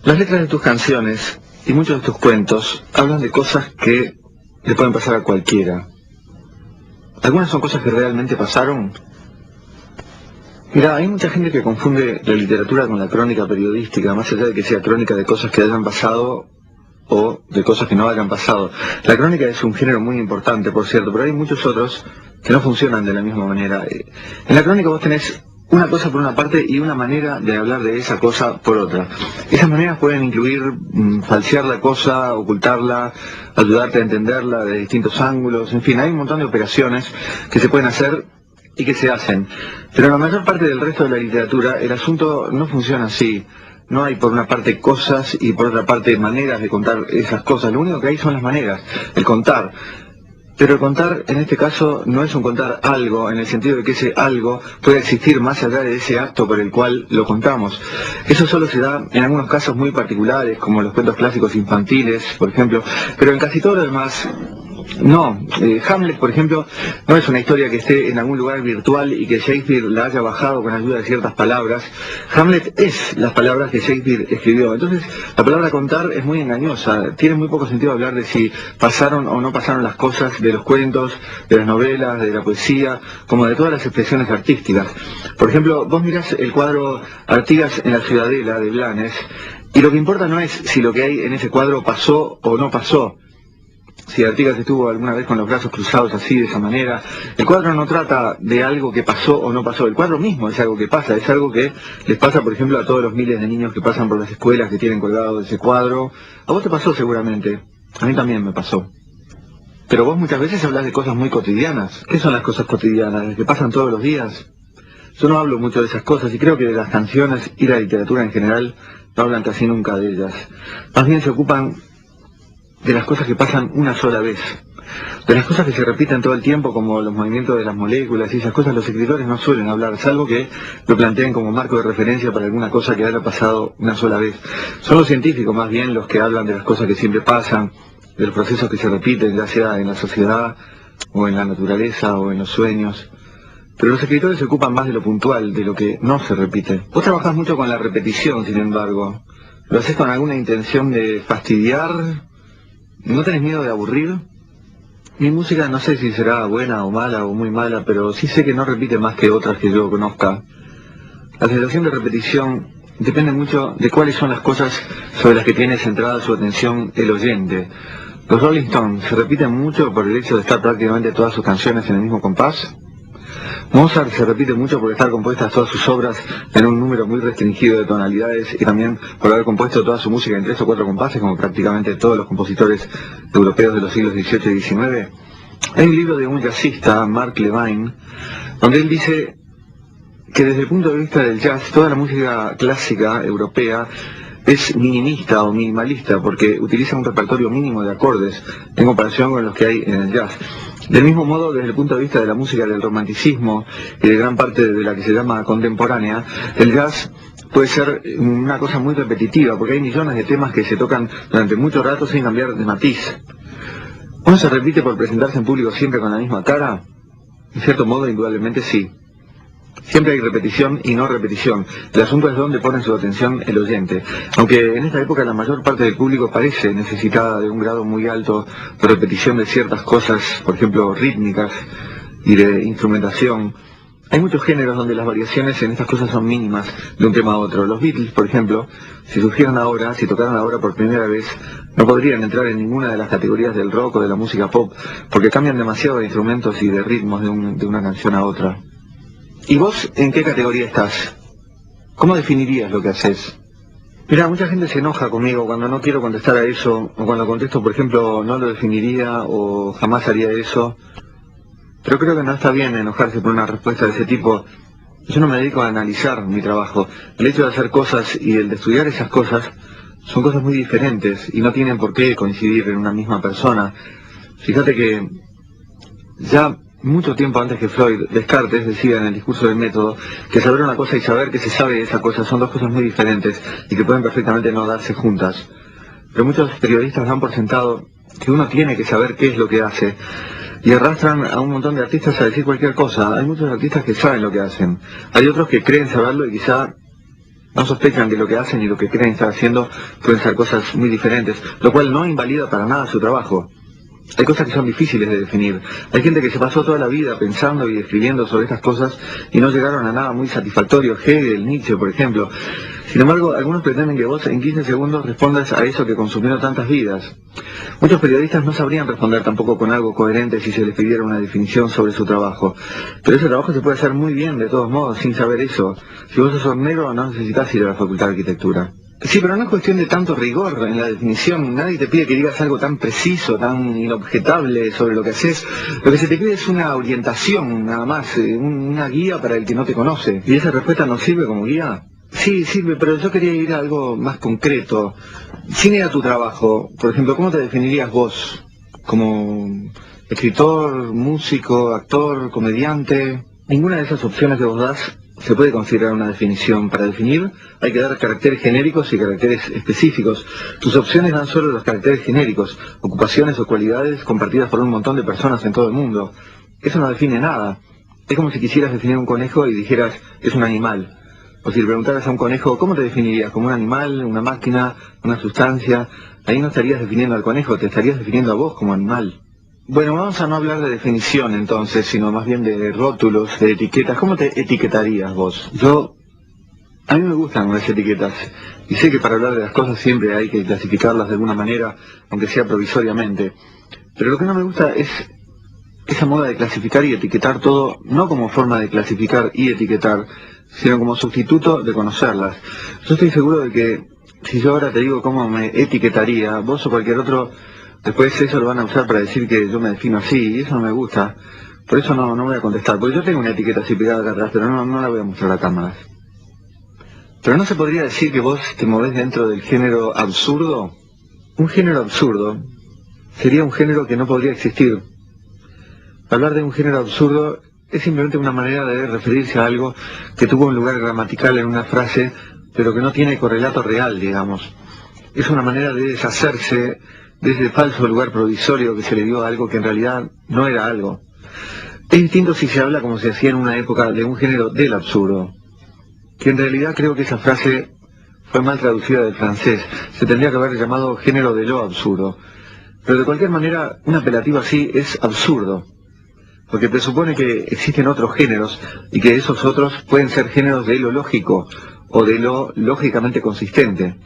Las letras de tus canciones y muchos de tus cuentos hablan de cosas que le pueden pasar a cualquiera. Algunas son cosas que realmente pasaron. Mira, hay mucha gente que confunde la literatura con la crónica periodística, más allá de que sea crónica de cosas que hayan pasado o de cosas que no hayan pasado. La crónica es un género muy importante, por cierto, pero hay muchos otros que no funcionan de la misma manera. En la crónica vos tenés una cosa por una parte y una manera de hablar de esa cosa por otra. Esas maneras pueden incluir falsear la cosa, ocultarla, ayudarte a entenderla de distintos ángulos, en fin, hay un montón de operaciones que se pueden hacer y que se hacen. Pero en la mayor parte del resto de la literatura el asunto no funciona así. No hay por una parte cosas y por otra parte maneras de contar esas cosas. Lo único que hay son las maneras, el contar. Pero el contar en este caso no es un contar algo, en el sentido de que ese algo puede existir más allá de ese acto por el cual lo contamos. Eso solo se da en algunos casos muy particulares, como los cuentos clásicos infantiles, por ejemplo, pero en casi todo lo demás no. Hamlet, por ejemplo, no es una historia que esté en algún lugar virtual y que Shakespeare la haya bajado con ayuda de ciertas palabras. Hamlet es las palabras que Shakespeare escribió. Entonces, la palabra contar es muy engañosa. Tiene muy poco sentido hablar de si pasaron o no pasaron las cosas de los cuentos, de las novelas, de la poesía, como de todas las expresiones artísticas. Por ejemplo, vos mirás el cuadro Artigas en la Ciudadela de Blanes, y lo que importa no es si lo que hay en ese cuadro pasó o no pasó. Si Artigas estuvo alguna vez con los brazos cruzados así, de esa manera. El cuadro no trata de algo que pasó o no pasó. El cuadro mismo es algo que pasa. Es algo que les pasa, por ejemplo, a todos los miles de niños que pasan por las escuelas que tienen colgado ese cuadro. A vos te pasó seguramente. A mí también me pasó. Pero vos muchas veces hablas de cosas muy cotidianas. ¿Qué son las cosas cotidianas? ¿Las que pasan todos los días? Yo no hablo mucho de esas cosas y creo que de las canciones y la literatura en general no hablan casi nunca de ellas. Más bien se ocupan de las cosas que pasan una sola vez, de las cosas que se repiten todo el tiempo, como los movimientos de las moléculas y esas cosas. Los escritores no suelen hablar, salvo que lo planteen como marco de referencia para alguna cosa que haya pasado una sola vez. Son los científicos más bien los que hablan de las cosas que siempre pasan, de los procesos que se repiten, ya sea en la sociedad o en la naturaleza o en los sueños. Pero los escritores se ocupan más de lo puntual, de lo que no se repite. Vos trabajás mucho con la repetición, sin embargo. ¿Lo haces con alguna intención de fastidiar? ¿No tenés miedo de aburrir? Mi música no sé si será buena o mala o muy mala, pero sí sé que no repite más que otras que yo conozca. La sensación de repetición depende mucho de cuáles son las cosas sobre las que tiene centrada su atención el oyente. Los Rolling Stones se repiten mucho por el hecho de estar prácticamente todas sus canciones en el mismo compás. Mozart se repite mucho por estar compuestas todas sus obras en un número muy restringido de tonalidades y también por haber compuesto toda su música en 3 o 4 compases, como prácticamente todos los compositores europeos de los siglos XVIII y XIX. Hay un libro de un jazzista, Mark Levine, donde él dice que desde el punto de vista del jazz, toda la música clásica europea es minimista o minimalista porque utiliza un repertorio mínimo de acordes en comparación con los que hay en el jazz. Del mismo modo, desde el punto de vista de la música del romanticismo y de gran parte de la que se llama contemporánea, el jazz puede ser una cosa muy repetitiva, porque hay millones de temas que se tocan durante mucho rato sin cambiar de matiz. ¿Uno se repite por presentarse en público siempre con la misma cara? En cierto modo, indudablemente sí. Siempre hay repetición y no repetición. El asunto es dónde pone su atención el oyente. Aunque en esta época la mayor parte del público parece necesitada de un grado muy alto de repetición de ciertas cosas, por ejemplo rítmicas y de instrumentación, hay muchos géneros donde las variaciones en estas cosas son mínimas de un tema a otro. Los Beatles, por ejemplo, si surgieran ahora, si tocaran ahora por primera vez, no podrían entrar en ninguna de las categorías del rock o de la música pop, porque cambian demasiado de instrumentos y de ritmos de una canción a otra. ¿Y vos en qué categoría estás? ¿Cómo definirías lo que haces? Mira, mucha gente se enoja conmigo cuando no quiero contestar a eso, o cuando contesto, por ejemplo, no lo definiría o jamás haría eso. Pero creo que no está bien enojarse por una respuesta de ese tipo. Yo no me dedico a analizar mi trabajo. El hecho de hacer cosas y el de estudiar esas cosas son cosas muy diferentes y no tienen por qué coincidir en una misma persona. Fíjate que ya mucho tiempo antes que Freud, Descartes decía en el discurso del método que saber una cosa y saber que se sabe de esa cosa son dos cosas muy diferentes y que pueden perfectamente no darse juntas. Pero muchos periodistas dan por sentado que uno tiene que saber qué es lo que hace y arrastran a un montón de artistas a decir cualquier cosa. Hay muchos artistas que saben lo que hacen. Hay otros que creen saberlo y quizá No sospechan que lo que hacen y lo que creen estar haciendo pueden ser cosas muy diferentes, lo cual no invalida para nada su trabajo. Hay cosas que son difíciles de definir. Hay gente que se pasó toda la vida pensando y escribiendo sobre estas cosas y no llegaron a nada muy satisfactorio. Hegel, Nietzsche, por ejemplo. Sin embargo, algunos pretenden que vos en 15 segundos respondas a eso que consumió tantas vidas. Muchos periodistas no sabrían responder tampoco con algo coherente si se les pidiera una definición sobre su trabajo. Pero ese trabajo se puede hacer muy bien de todos modos sin saber eso. Si vos sos hornero no necesitas ir a la Facultad de Arquitectura. Sí, pero no es cuestión de tanto rigor en la definición. Nadie te pide que digas algo tan preciso, tan inobjetable sobre lo que haces. Lo que se te pide es una orientación, nada más, una guía para el que no te conoce. ¿Y esa respuesta no sirve como guía? Sí, sirve, pero yo quería ir a algo más concreto. Sin ir a tu trabajo, por ejemplo, ¿cómo te definirías vos? ¿Como escritor, músico, actor, comediante? Ninguna de esas opciones que vos das se puede considerar una definición. Para definir hay que dar caracteres genéricos y caracteres específicos. Tus opciones dan solo los caracteres genéricos, ocupaciones o cualidades compartidas por un montón de personas en todo el mundo. Eso no define nada. Es como si quisieras definir un conejo y dijeras, es un animal. O si le preguntaras a un conejo, ¿cómo te definirías? ¿Como un animal, una máquina, una sustancia? Ahí no estarías definiendo al conejo, te estarías definiendo a vos como animal. Bueno, vamos a no hablar de definición entonces, sino más bien de rótulos, de etiquetas. ¿Cómo te etiquetarías vos? A mí me gustan las etiquetas, y sé que para hablar de las cosas siempre hay que clasificarlas de alguna manera, aunque sea provisoriamente. Pero lo que no me gusta es esa moda de clasificar y etiquetar todo, no como forma de clasificar y etiquetar, sino como sustituto de conocerlas. Yo estoy seguro de que si yo ahora te digo cómo me etiquetaría, vos o cualquier otro, después eso lo van a usar para decir que yo me defino así, y eso no me gusta. Por eso no voy a contestar, porque yo tengo una etiqueta así pegada acá atrás, pero no la voy a mostrar a cámaras. Pero ¿no se podría decir que vos te movés dentro del género absurdo? Un género absurdo sería un género que no podría existir. Hablar de un género absurdo es simplemente una manera de referirse a algo que tuvo un lugar gramatical en una frase, pero que no tiene correlato real, digamos. Es una manera de deshacerse de ese falso lugar provisorio que se le dio a algo que en realidad no era algo. Es distinto si se habla como se hacía en una época de un género del absurdo, que en realidad creo que esa frase fue mal traducida del francés. Se tendría que haber llamado género de lo absurdo. Pero de cualquier manera, un apelativo así es absurdo, porque presupone que existen otros géneros y que esos otros pueden ser géneros de lo lógico o de lo lógicamente consistente.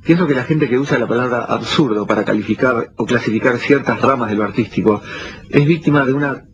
Pienso que la gente que usa la palabra absurdo para calificar o clasificar ciertas ramas de lo artístico es víctima de una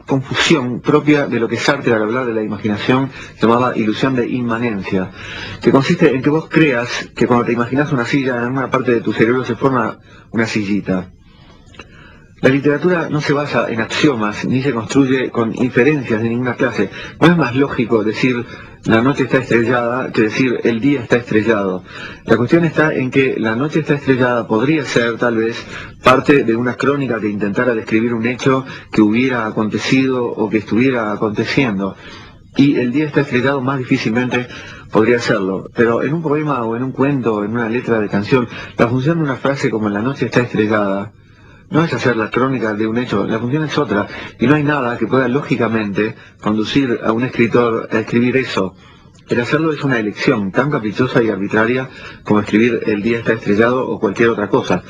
confusión propia de lo que Sartre, al hablar de la imaginación, llamaba ilusión de inmanencia, que consiste en que vos creas que cuando te imaginas una silla, en una parte de tu cerebro se forma una sillita. La literatura no se basa en axiomas, ni se construye con inferencias de ninguna clase. No es más lógico decir la noche está estrellada que decir el día está estrellado. La cuestión está en que la noche está estrellada podría ser, tal vez, parte de una crónica que intentara describir un hecho que hubiera acontecido o que estuviera aconteciendo. Y el día está estrellado más difícilmente podría serlo. Pero en un poema o en un cuento, en una letra de canción, la función de una frase como la noche está estrellada no es hacer la crónica de un hecho, la función es otra, y no hay nada que pueda lógicamente conducir a un escritor a escribir eso. El hacerlo es una elección tan caprichosa y arbitraria como escribir el día está estrellado o cualquier otra cosa.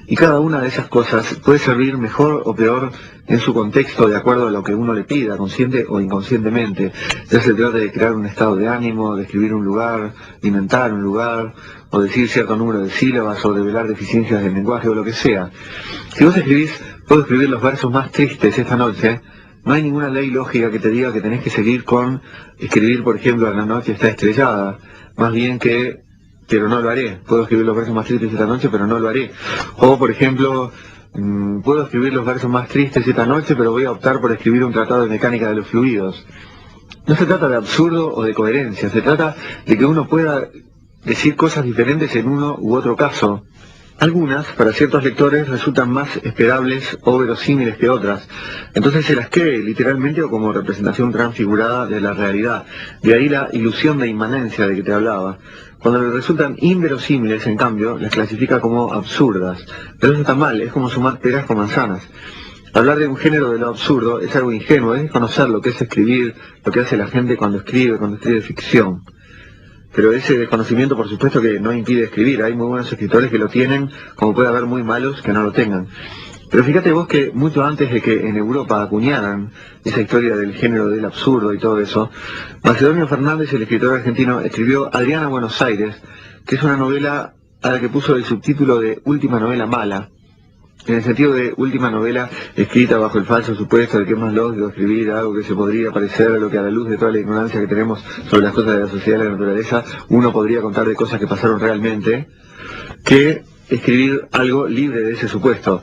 Y cada una de esas cosas puede servir mejor o peor en su contexto de acuerdo a lo que uno le pida, consciente o inconscientemente. Ya se trata de crear un estado de ánimo, de escribir un lugar, de inventar un lugar, o decir cierto número de sílabas, o develar deficiencias del lenguaje, o lo que sea. Si vos escribís, puedo escribir los versos más tristes esta noche, no hay ninguna ley lógica que te diga que tenés que seguir con escribir, por ejemplo, la noche está estrellada, más bien que, pero no lo haré. Puedo escribir los versos más tristes esta noche, pero no lo haré. O, por ejemplo, puedo escribir los versos más tristes esta noche, pero voy a optar por escribir un tratado de mecánica de los fluidos. No se trata de absurdo o de coherencia, se trata de que uno pueda decir cosas diferentes en uno u otro caso. Algunas, para ciertos lectores, resultan más esperables o verosímiles que otras. Entonces se las cree literalmente o como representación transfigurada de la realidad. De ahí la ilusión de inmanencia de que te hablaba. Cuando le resultan inverosímiles, en cambio, las clasifica como absurdas. Pero eso está mal, es como sumar peras con manzanas. Hablar de un género de lo absurdo es algo ingenuo, es desconocer lo que es escribir, lo que hace la gente cuando escribe ficción. pero ese desconocimiento por supuesto que no impide escribir. Hay muy buenos escritores que lo tienen, como puede haber muy malos que no lo tengan. Pero fíjate vos que mucho antes de que en Europa acuñaran esa historia del género del absurdo y todo eso, Macedonio Fernández, el escritor argentino, escribió Adriana Buenos Aires, que es una novela a la que puso el subtítulo de Última novela mala, en el sentido de última novela escrita bajo el falso supuesto de que es más lógico escribir algo que se podría parecer a lo que, a la luz de toda la ignorancia que tenemos sobre las cosas de la sociedad y la naturaleza, uno podría contar de cosas que pasaron realmente, que escribir algo libre de ese supuesto.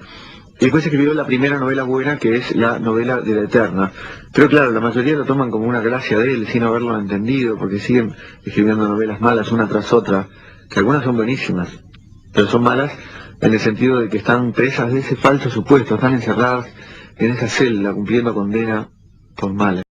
Y después escribió la primera novela buena, que es la novela de la Eterna. Pero claro, la mayoría lo toman como una gracia de él, sin haberlo entendido, porque siguen escribiendo novelas malas una tras otra, que algunas son buenísimas, pero son malas en el sentido de que están presas de ese falso supuesto, están encerradas en esa celda cumpliendo condena por malas.